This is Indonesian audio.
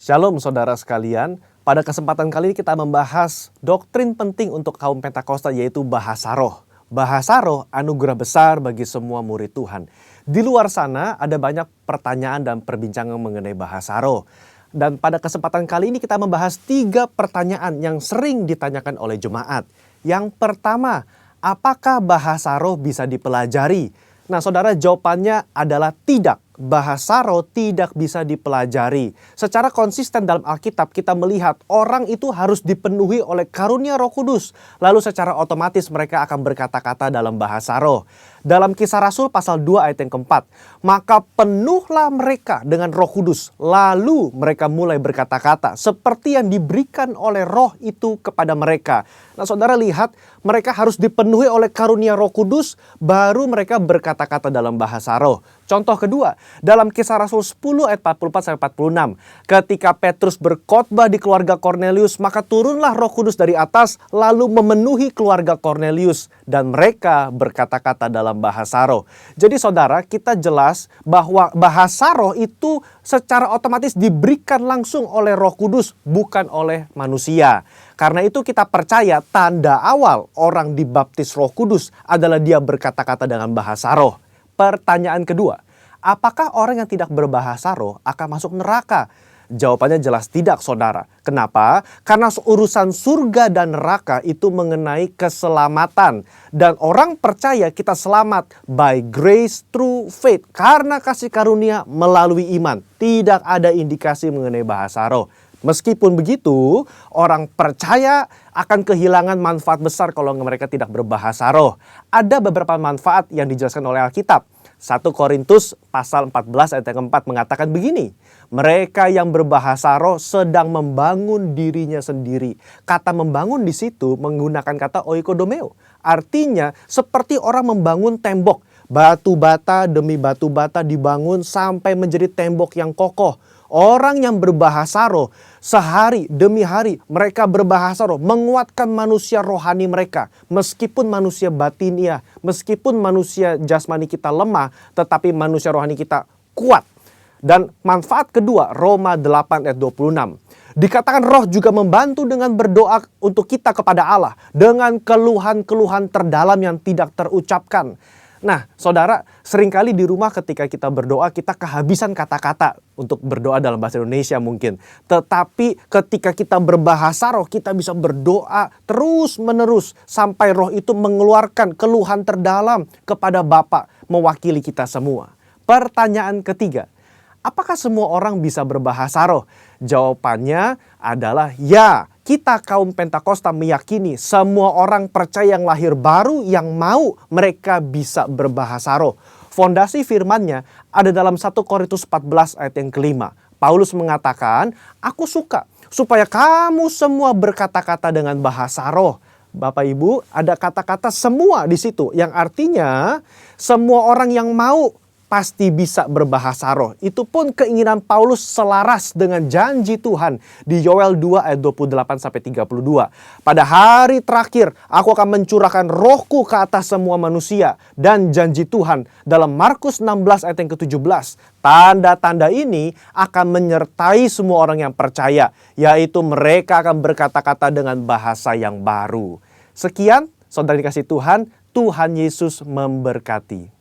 Shalom saudara sekalian, pada kesempatan kali ini kita membahas doktrin penting untuk kaum Pentakosta yaitu bahasa roh. Bahasa roh anugerah besar bagi semua murid Tuhan. Di luar sana ada banyak pertanyaan dan perbincangan mengenai bahasa roh. Dan pada kesempatan kali ini kita membahas 3 pertanyaan yang sering ditanyakan oleh jemaat. Yang pertama, apakah bahasa roh bisa dipelajari? Nah saudara, jawabannya adalah tidak. Bahasa roh tidak bisa dipelajari. Secara konsisten dalam Alkitab kita melihat orang itu harus dipenuhi oleh karunia Roh Kudus. Lalu secara otomatis mereka akan berkata-kata dalam bahasa roh. Dalam Kisah Rasul pasal 2 ayat yang keempat, maka penuhlah mereka dengan Roh Kudus. Lalu mereka mulai berkata-kata seperti yang diberikan oleh roh itu kepada mereka. Nah saudara lihat, mereka harus dipenuhi oleh karunia Roh Kudus baru mereka berkata-kata dalam bahasa roh. Contoh kedua, dalam Kisah Rasul 10 ayat 44-46. Ketika Petrus berkhotbah di keluarga Kornelius, maka turunlah Roh Kudus dari atas lalu memenuhi keluarga Kornelius. Dan mereka berkata-kata dalam bahasa roh. Jadi saudara, kita jelas bahwa bahasa roh itu secara otomatis diberikan langsung oleh Roh Kudus, bukan oleh manusia. Karena itu kita percaya tanda awal orang dibaptis Roh Kudus adalah dia berkata-kata dengan bahasa roh. Pertanyaan kedua, apakah orang yang tidak berbahasa roh akan masuk neraka? Jawabannya jelas tidak saudara. Kenapa? Karena urusan surga dan neraka itu mengenai keselamatan. Dan orang percaya kita selamat by grace through faith. Karena kasih karunia melalui iman. Tidak ada indikasi mengenai bahasa roh. Meskipun begitu, orang percaya akan kehilangan manfaat besar kalau mereka tidak berbahasa roh. Ada beberapa manfaat yang dijelaskan oleh Alkitab. 1 Korintus pasal 14 ayat yang keempat mengatakan begini. Mereka yang berbahasa roh sedang membangun dirinya sendiri. Kata membangun di situ menggunakan kata oikodomeo. Artinya seperti orang membangun tembok. Batu bata demi batu bata dibangun sampai menjadi tembok yang kokoh. Orang yang berbahasa roh sehari demi hari mereka berbahasa roh menguatkan manusia rohani mereka. Meskipun manusia batinia, meskipun manusia jasmani kita lemah, tetapi manusia rohani kita kuat. Dan manfaat kedua, Roma 8 ayat 26. Dikatakan roh juga membantu dengan berdoa untuk kita kepada Allah dengan keluhan-keluhan terdalam yang tidak terucapkan. Nah, saudara, seringkali di rumah ketika kita berdoa, kita kehabisan kata-kata untuk berdoa dalam bahasa Indonesia mungkin. Tetapi ketika kita berbahasa roh, kita bisa berdoa terus-menerus sampai roh itu mengeluarkan keluhan terdalam kepada Bapa mewakili kita semua. Pertanyaan ketiga, apakah semua orang bisa berbahasa roh? Jawabannya adalah ya. Kita kaum Pentakosta meyakini semua orang percaya yang lahir baru yang mau mereka bisa berbahasa roh. Fondasi firman-Nya ada dalam 1 Korintus 14 ayat yang kelima. Paulus mengatakan, aku suka supaya kamu semua berkata-kata dengan bahasa roh. Bapak Ibu, ada kata-kata semua di situ yang artinya semua orang yang mau pasti bisa berbahasa roh. Itu pun keinginan Paulus selaras dengan janji Tuhan di Yoel 2 ayat 28-32. Pada hari terakhir aku akan mencurahkan rohku ke atas semua manusia. Dan janji Tuhan dalam Markus 16 ayat yang ke-17. Tanda-tanda ini akan menyertai semua orang yang percaya. Yaitu mereka akan berkata-kata dengan bahasa yang baru. Sekian, saudara dikasih Tuhan. Tuhan Yesus memberkati.